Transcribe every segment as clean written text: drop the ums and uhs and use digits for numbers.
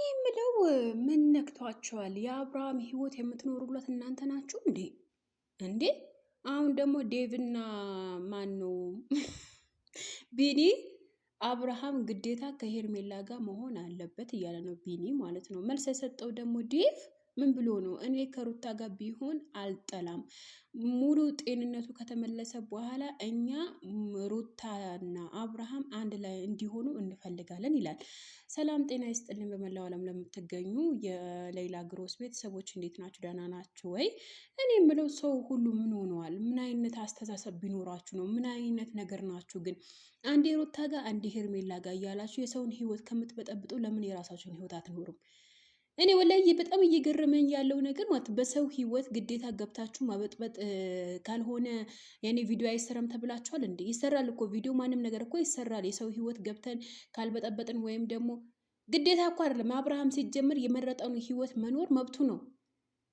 የምለው ምን ነክቷቸዋል? የአብርሃም ህይወት የምትኖሩለት እናንተ ናችሁ እንዴ? እንዴ አሁን ደግሞ ዴቭና ማን ነው ቢኒ አብርሃም ግዴታ ከሄርሜላ ጋር መሆን አለበት እያለ ነው ቢኒ ማለት ነው። መልስ የሰጠው ደግሞ ዴቭ ምን ብሎ ነው? እኔ ከሩታ ጋር ቢሆን አልጠላም፣ ሙሉ ጤንነቱ ከተመለሰ በኋላ እኛ ሩታና አብርሃም አንድ ላይ እንዲሆኑ እንፈልጋለን ይላል። ሰላም ጤና ይስጥልኝ። በመላው ዓለም ለምትገኙ የሌላ ግሮስ ቤተሰቦች እንዴት ናችሁ? ደህና ናችሁ ወይ? እኔ የምለው ሰው ሁሉ ምን ሆነዋል? ምን አይነት አስተሳሰብ ቢኖራችሁ ነው? ምን አይነት ነገር ናችሁ ግን? አንዴ ሩታ ጋር አንዴ ሄርሜላ ጋር እያላችሁ የሰውን ህይወት ከምትበጠብጡ ለምን የራሳችሁን ህይወት አትኖሩም? እኔ ወላሂ በጣም እየገረመኝ ያለው ነገር ማለት በሰው ህይወት ግዴታ ገብታችሁ ማበጥበጥ ካልሆነ የኔ ቪዲዮ አይሰራም ተብላችኋል እንዴ? ይሰራል እኮ ቪዲዮ፣ ማንም ነገር እኮ ይሰራል። የሰው ህይወት ገብተን ካልበጠበጥን ወይም ደግሞ ግዴታ እኮ አይደለም። አብርሃም ሲጀምር የመረጠውን ህይወት መኖር መብቱ ነው።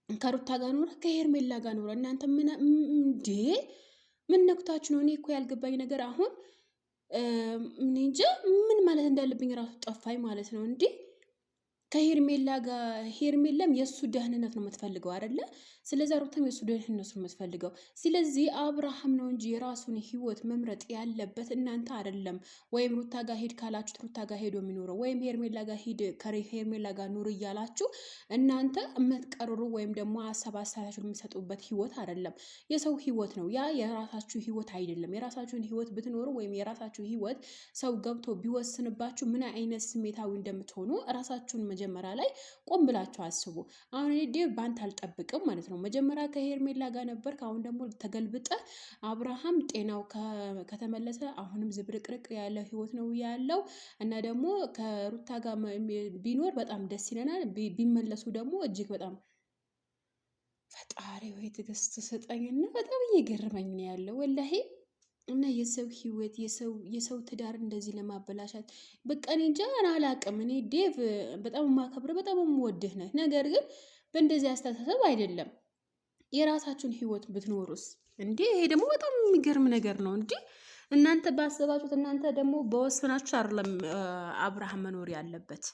ከሩታ ጋር ኖረ፣ ከሄርሜላ ጋር ኖረ። እናንተ ምን እንዴ? ምን ነክታችሁ ነው? እኔ እኮ ያልገባኝ ነገር አሁን እንጃ ምን ማለት እንዳለብኝ ራሱ ጠፋኝ ማለት ነው እንዴ። ከሄርሜላ ጋር ሄርሜላም የእሱ ደህንነት ነው የምትፈልገው አይደለ? ስለዚህ ሩታም የእሱ ደህንነት ነው የምትፈልገው። ስለዚህ አብርሃም ነው እንጂ የራሱን ህይወት መምረጥ ያለበት እናንተ አይደለም። ወይም ሩታ ጋር ሄድ ካላችሁት ሩታ ጋር ሄዶ የሚኖረው ወይም ሄርሜላ ጋር ሄድ ከሄርሜላ ጋር ኑር እያላችሁ እናንተ የምትቀርሩ ወይም ደግሞ ሀሳብ አስተያየታችሁን የምትሰጡበት ህይወት አይደለም። የሰው ህይወት ነው ያ፣ የራሳችሁ ህይወት አይደለም። የራሳችሁን ህይወት ብትኖሩ ወይም የራሳችሁ ህይወት ሰው ገብቶ ቢወስንባችሁ ምን አይነት ስሜታዊ እንደምትሆኑ ራሳችሁን መጀመሪያ ላይ ቆም ብላችሁ አስቡ። አሁን እኔ ዴቭ ባንተ አልጠብቅም ማለት ነው። መጀመሪያ ከሄርሜላ ጋር ነበር፣ አሁን ደግሞ ተገልብጠ አብርሃም ጤናው ከተመለሰ አሁንም ዝብርቅርቅ ያለ ህይወት ነው ያለው እና ደግሞ ከሩታ ጋር ቢኖር በጣም ደስ ይለናል። ቢመለሱ ደግሞ እጅግ በጣም ፈጣሪ ወይ ትዕግስት ስጠኝና በጣም እየገረመኝ ነው ያለው ወላሂ። እና የሰው ህይወት የሰው ትዳር እንደዚህ ለማበላሻት በቃ እኔ እንጃ አላቅም። እኔ ዴቭ በጣም የማከብረ በጣም የምወድህ ነህ፣ ነገር ግን በእንደዚህ አስተሳሰብ አይደለም። የራሳችሁን ህይወት ብትኖሩስ እንዴ? ይሄ ደግሞ በጣም የሚገርም ነገር ነው እንዴ። እናንተ ባሰባችሁት፣ እናንተ ደግሞ በወሰናችሁ አይደለም አብርሃም መኖር ያለበት።